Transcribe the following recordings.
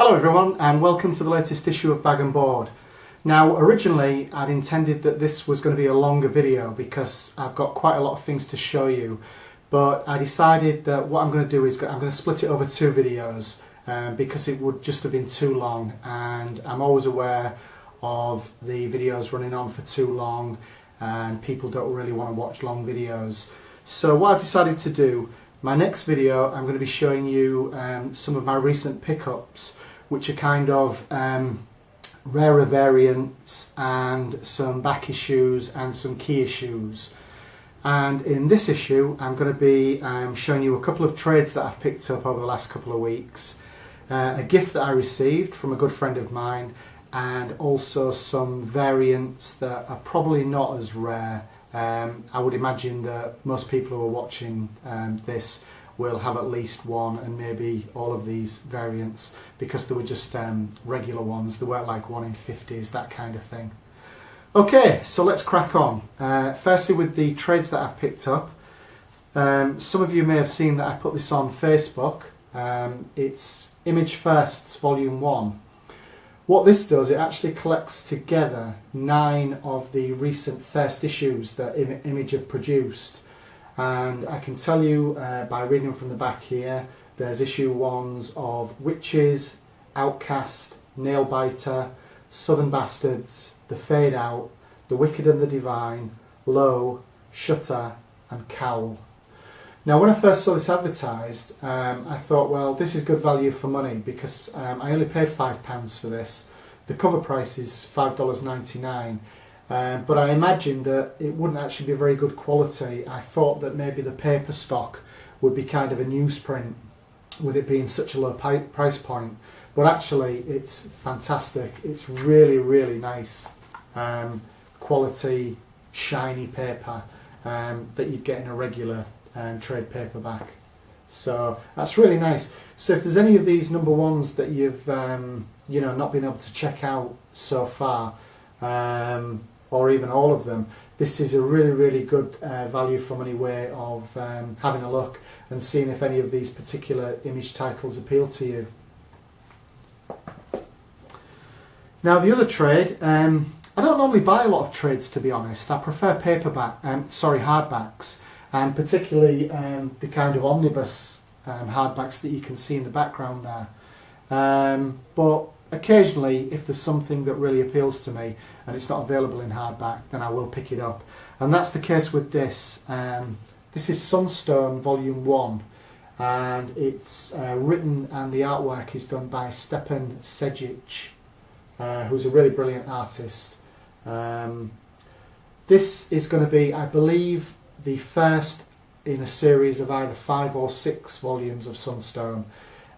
Hello everyone and welcome to the latest issue of Bag and Board. Now originally I'd intended that this was going to be a longer video because I've got quite a lot of things to show you, but I decided that what I'm going to do is I'm going to split it over two videos because it would just have been too long, and I'm always aware of the videos running on for too long and people don't really want to watch long videos. So what I've decided to do, my next video I'm going to be showing you some of my recent pickups, which are kind of rarer variants and some back issues and some key issues. And in this issue I'm going to be showing you a couple of trades that I've picked up over the last couple of weeks, a gift that I received from a good friend of mine, and also some variants that are probably not as rare. I would imagine that most people who are watching this will have at least one and maybe all of these variants, because they were just regular ones. They weren't like 1 in 50s, that kind of thing. Okay, so let's crack on. Firstly, with the trades that I've picked up. Some of you may have seen that I put this on Facebook. It's Image Firsts Volume 1. What this does, it actually collects together 9 of the recent first issues that Image have produced. And I can tell you by reading from the back here, there's issue 1s of Witches, Outcast, Nailbiter, Southern Bastards, The Fade Out, The Wicked and the Divine, Low, Shutter and Cowl. Now when I first saw this advertised, I thought, well, this is good value for money, because I only paid £5 for this. The cover price is $5.99. But I imagined that it wouldn't actually be very good quality. I thought that maybe the paper stock would be kind of a newsprint, with it being such a low price point. But actually it's fantastic. It's really, really nice quality, shiny paper that you'd get in a regular trade paperback. So that's really nice. So if there's any of these number ones that you've not been able to check out so far, or even all of them, this is a really, really good value for money way of having a look and seeing if any of these particular Image titles appeal to you. Now the other trade, I don't normally buy a lot of trades, to be honest. I prefer hardbacks, and particularly the kind of omnibus hardbacks that you can see in the background there. But occasionally, if there's something that really appeals to me and it's not available in hardback, then I will pick it up. And that's the case with this. This is Sunstone Volume 1, and it's written and the artwork is done by Stepan Sejic, who's a really brilliant artist. This is going to be, I believe, the first in a series of either 5 or 6 volumes of Sunstone.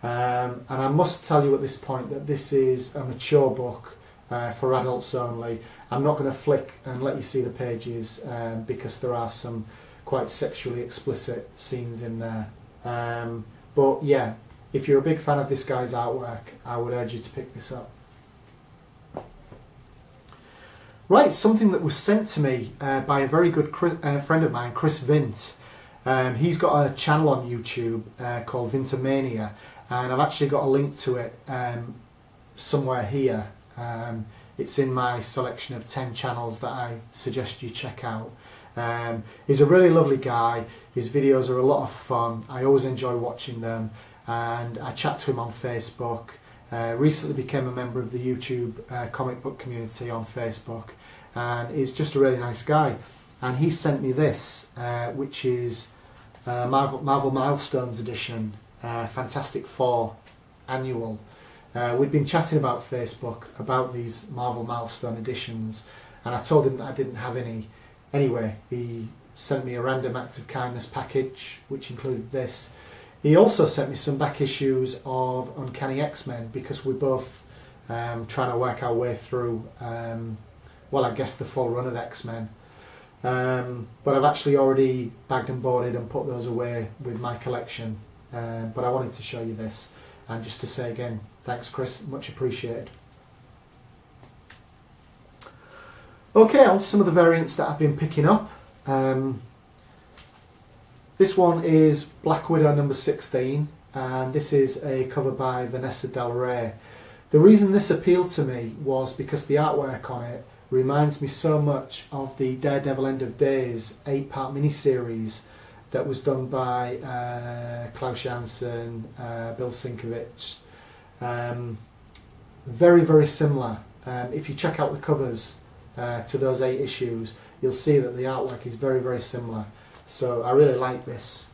And I must tell you at this point that this is a mature book for adults only. I'm not going to flick and let you see the pages because there are some quite sexually explicit scenes in there. But yeah, if you're a big fan of this guy's artwork, I would urge you to pick this up. Right, something that was sent to me by a very good friend of mine, Chris Vint. He's got a channel on YouTube called Vintamania, and I've actually got a link to it somewhere here. It's in my selection of 10 channels that I suggest you check out. He's a really lovely guy. His videos are a lot of fun. I always enjoy watching them, and I chat to him on Facebook. Recently became a member of the YouTube comic book community on Facebook, and he's just a really nice guy. And he sent me this, which is Marvel Milestones edition, Fantastic Four annual. We'd been chatting about Facebook about these Marvel Milestone editions, and I told him that I didn't have any. Anyway, he sent me a random act of kindness package, which included this. He also sent me some back issues of Uncanny XMen, because we're both trying to work our way through, well, I guess the full run of X-Men. But I've actually already bagged and boarded and put those away with my collection. But I wanted to show you this, and just to say again, thanks Chris, much appreciated. Okay, on to some of the variants that I've been picking up. This one is Black Widow number 16, and this is a cover by Vanessa Del Rey. The reason this appealed to me was because the artwork on it reminds me so much of the Daredevil End of Days 8-part miniseries that was done by Klaus Janson, Bill Sienkiewicz. Very, very similar. If you check out the covers to those 8 issues, you'll see that the artwork is very, very similar. So I really like this.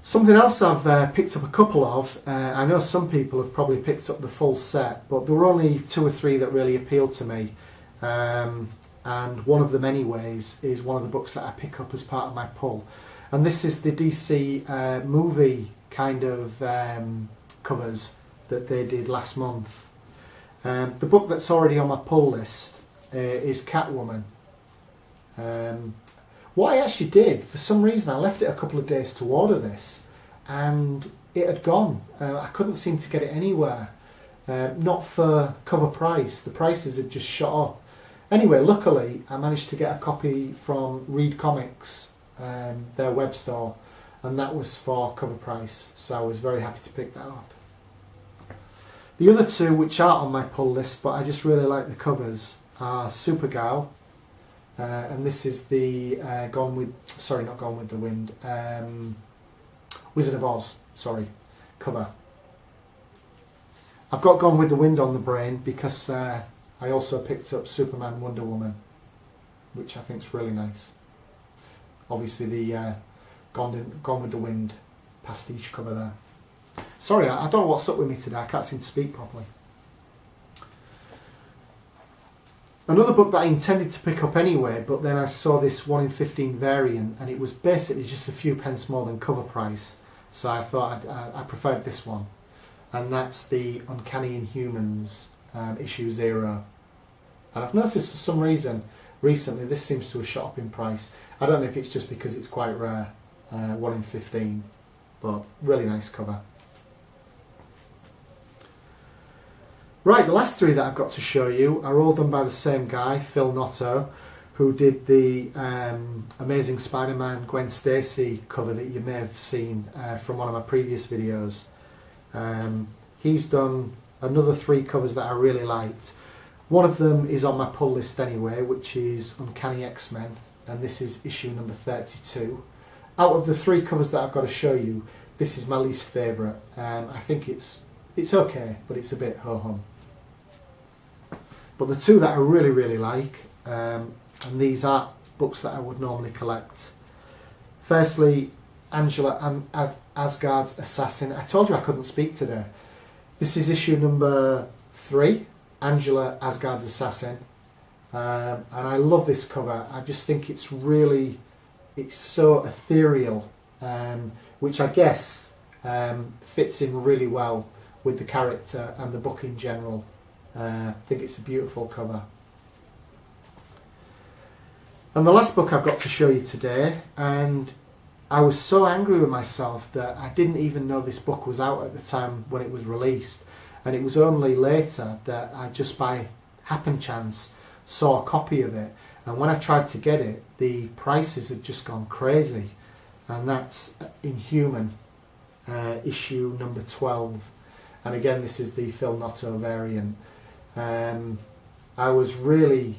Something else I've picked up a couple of, I know some people have probably picked up the full set, but there were only 2 or 3 that really appealed to me. And one of them anyways is one of the books that I pick up as part of my pull. And this is the DC movie kind of covers that they did last month. The book that's already on my pull list is Catwoman. What I actually did, for some reason I left it a couple of days to order this and it had gone. I couldn't seem to get it anywhere. Not for cover price, the prices had just shot up. Anyway, luckily I managed to get a copy from Read Comics, their web store, and that was for cover price, so I was very happy to pick that up. The other 2 which aren't on my pull list but I just really like the covers are Supergirl, and this is the Gone with the Wind, Wizard of Oz, cover. I've got Gone with the Wind on the brain because I also picked up Superman Wonder Woman, which I think is really nice. Obviously the Gone with the Wind pastiche cover there. Sorry, I don't know what's up with me today, I can't seem to speak properly. Another book that I intended to pick up anyway, but then I saw this 1 in 15 variant and it was basically just a few pence more than cover price, so I thought I preferred this one, and that's the Uncanny Inhumans issue 0. And I've noticed for some reason recently this seems to have shot up in price. I don't know if it's just because it's quite rare, 1 in 15, but really nice cover. Right, the last 3 that I've got to show you are all done by the same guy, Phil Noto, who did the Amazing Spider-Man Gwen Stacy cover that you may have seen from one of my previous videos. He's done another 3 covers that I really liked. One of them is on my pull list anyway, which is Uncanny XMen, and this is issue number 32. Out of the 3 covers that I've got to show you, this is my least favourite. I think it's okay, but it's a bit ho-hum. But the 2 that I really, really like, and these are books that I would normally collect. Firstly, Angela Asgard's Assassin. I told you I couldn't speak today. This is issue number 3, Angela Asgard's Assassin. And I love this cover. I just think it's so ethereal, which I guess fits in really well with the character and the book in general. I think it's a beautiful cover. And the last book I've got to show you today, and I was so angry with myself that I didn't even know this book was out at the time when it was released, and it was only later that I just by happen chance saw a copy of it, and when I tried to get it the prices had just gone crazy, and that's Inhuman, issue number 12. And again, this is the Phil Noto variant. I was really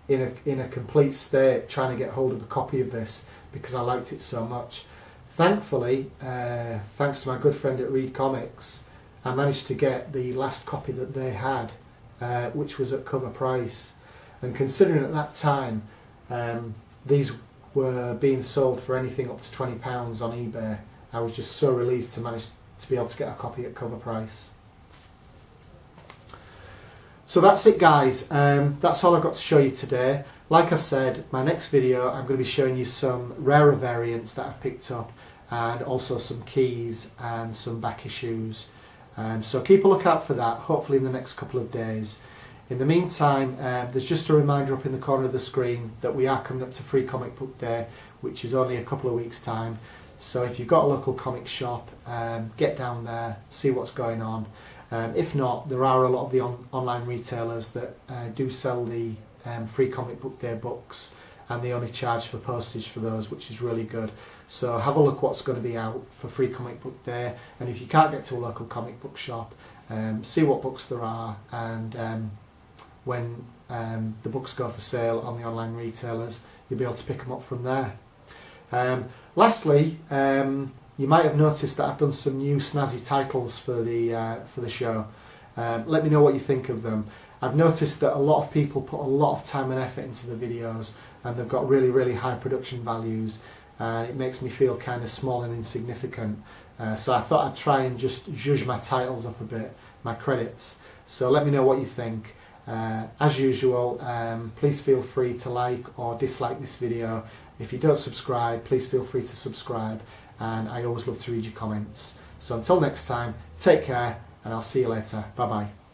in a complete state trying to get hold of a copy of this because I liked it so much. Thankfully, thanks to my good friend at Read Comics, I managed to get the last copy that they had, which was at cover price. And considering at that time these were being sold for anything up to £20 on eBay, I was just so relieved to manage to be able to get a copy at cover price. So that's it, guys. That's all I've got to show you today. Like I said, my next video I'm going to be showing you some rarer variants that I've picked up, and also some keys and some back issues. So keep a lookout for that, hopefully in the next couple of days. In the meantime, there's just a reminder up in the corner of the screen that we are coming up to Free Comic Book Day, which is only a couple of weeks' time. So if you've got a local comic shop, get down there, see what's going on. If not, there are a lot of the online retailers that do sell the Free Comic Book Day books and they only charge for postage for those, which is really good. So have a look what's going to be out for Free Comic Book Day, and if you can't get to a local comic book shop, see what books there are, and when the books go for sale on the online retailers, you'll be able to pick them up from there. Lastly, you might have noticed that I've done some new snazzy titles for the show. Let me know what you think of them. I've noticed that a lot of people put a lot of time and effort into the videos, and they've got really, really high production values, and it makes me feel kind of small and insignificant. So I thought I'd try and just zhuzh my titles up a bit, my credits. So let me know what you think. As usual, please feel free to like or dislike this video. If you don't subscribe, please feel free to subscribe, and I always love to read your comments. So until next time, take care, and I'll see you later. Bye bye.